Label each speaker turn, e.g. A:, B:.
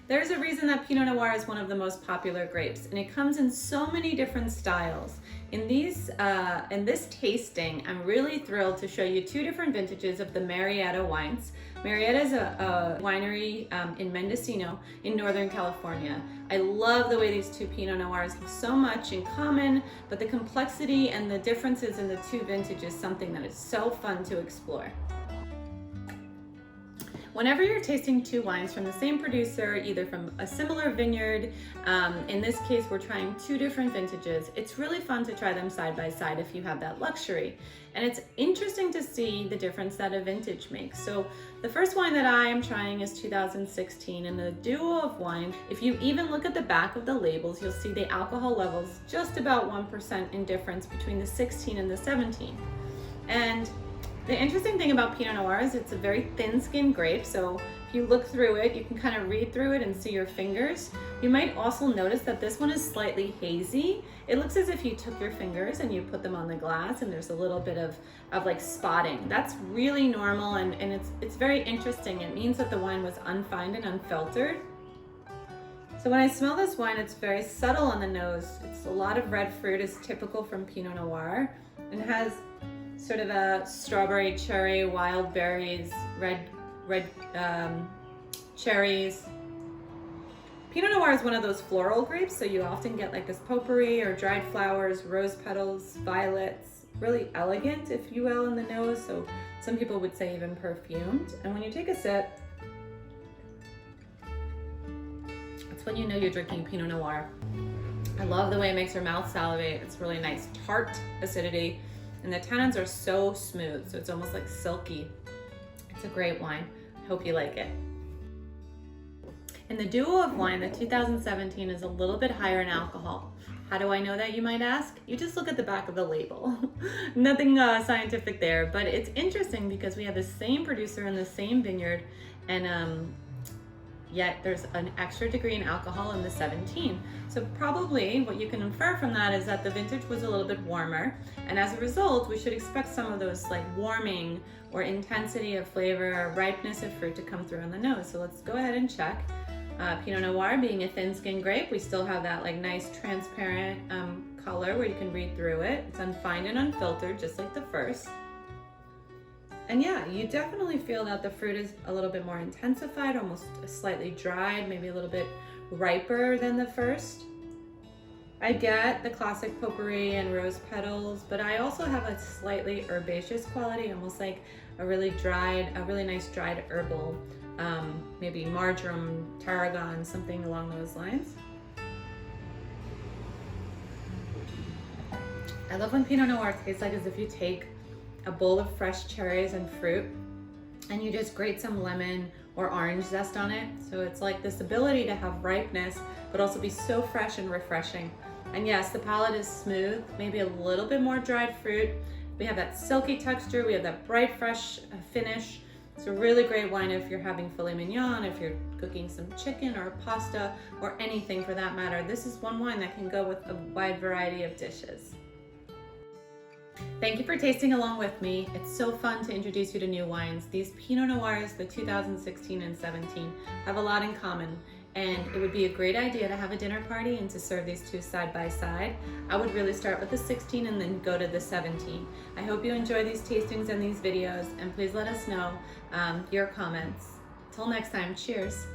A: There's a reason that Pinot Noir is one of the most popular grapes, and it comes in so many different styles. In this tasting, I'm really thrilled to show you two different vintages of the Marietta wines. Marietta is a winery in Mendocino in Northern California. I love the way these two Pinot Noirs have so much in common, but the complexity and the differences in the two vintages is something that is so fun to explore. Whenever you're tasting two wines from the same producer, either from a similar vineyard, in this case we're trying two different vintages, it's really fun to try them side by side if you have that luxury. And it's interesting to see the difference that a vintage makes. So the first wine that I am trying is 2016, and the duo of wine, if you even look at the back of the labels, you'll see the alcohol levels just about 1% in difference between the 16 and the 17. And the interesting thing about Pinot Noir is it's a very thin-skinned grape, so if you look through it, you can kind of read through it and see your fingers. You might also notice that this one is slightly hazy. It looks as if you took your fingers and you put them on the glass and there's a little bit of like spotting. That's really normal, and it's very interesting. It means that the wine was unfined and unfiltered. So when I smell this wine, it's very subtle on the nose. It's a lot of red fruit, is typical from Pinot Noir, and has sort of a strawberry, cherry, wild berries, red cherries. Pinot Noir is one of those floral grapes, so you often get like this potpourri or dried flowers, rose petals, violets, really elegant, if you will, in the nose. So some people would say even perfumed. And when you take a sip, that's when you know you're drinking Pinot Noir. I love the way it makes your mouth salivate. It's really nice, tart acidity. And the tannins are so smooth, so it's almost like silky. It's a great wine. I hope you like it. And the duo of wine, the 2017, is a little bit higher in alcohol. How do I know that, you might ask? You just look at the back of the label. Nothing scientific there, but it's interesting because we have the same producer in the same vineyard, and yet there's an extra degree in alcohol in the 17. So probably what you can infer from that is that the vintage was a little bit warmer, and as a result we should expect some of those like warming or intensity of flavor or ripeness of fruit to come through on the nose. So let's go ahead and check. Pinot Noir being a thin-skinned grape, we still have that like nice transparent color where you can read through it. It's unfined and unfiltered, just like the first. And yeah, you definitely feel that the fruit is a little bit more intensified, almost slightly dried, maybe a little bit riper than the first. I get the classic potpourri and rose petals, but I also have a slightly herbaceous quality, almost like a really nice dried herbal, maybe marjoram, tarragon, something along those lines. I love when Pinot Noir tastes like as if you take a bowl of fresh cherries and fruit and you just grate some lemon or orange zest on it. So it's like this ability to have ripeness but also be so fresh and refreshing. And yes, the palate is smooth, maybe a little bit more dried fruit. We have that silky texture, we have that bright fresh finish. It's a really great wine if you're having filet mignon, if you're cooking some chicken or pasta or anything for that matter. This is one wine that can go with a wide variety of dishes. Thank you for tasting along with me. It's so fun to introduce you to new wines. These Pinot Noirs, the 2016 and 17, have a lot in common, and it would be a great idea to have a dinner party and to serve these two side by side. I would really start with the 16 and then go to the 17. I hope you enjoy these tastings and these videos, and please let us know your comments. Till next time, cheers.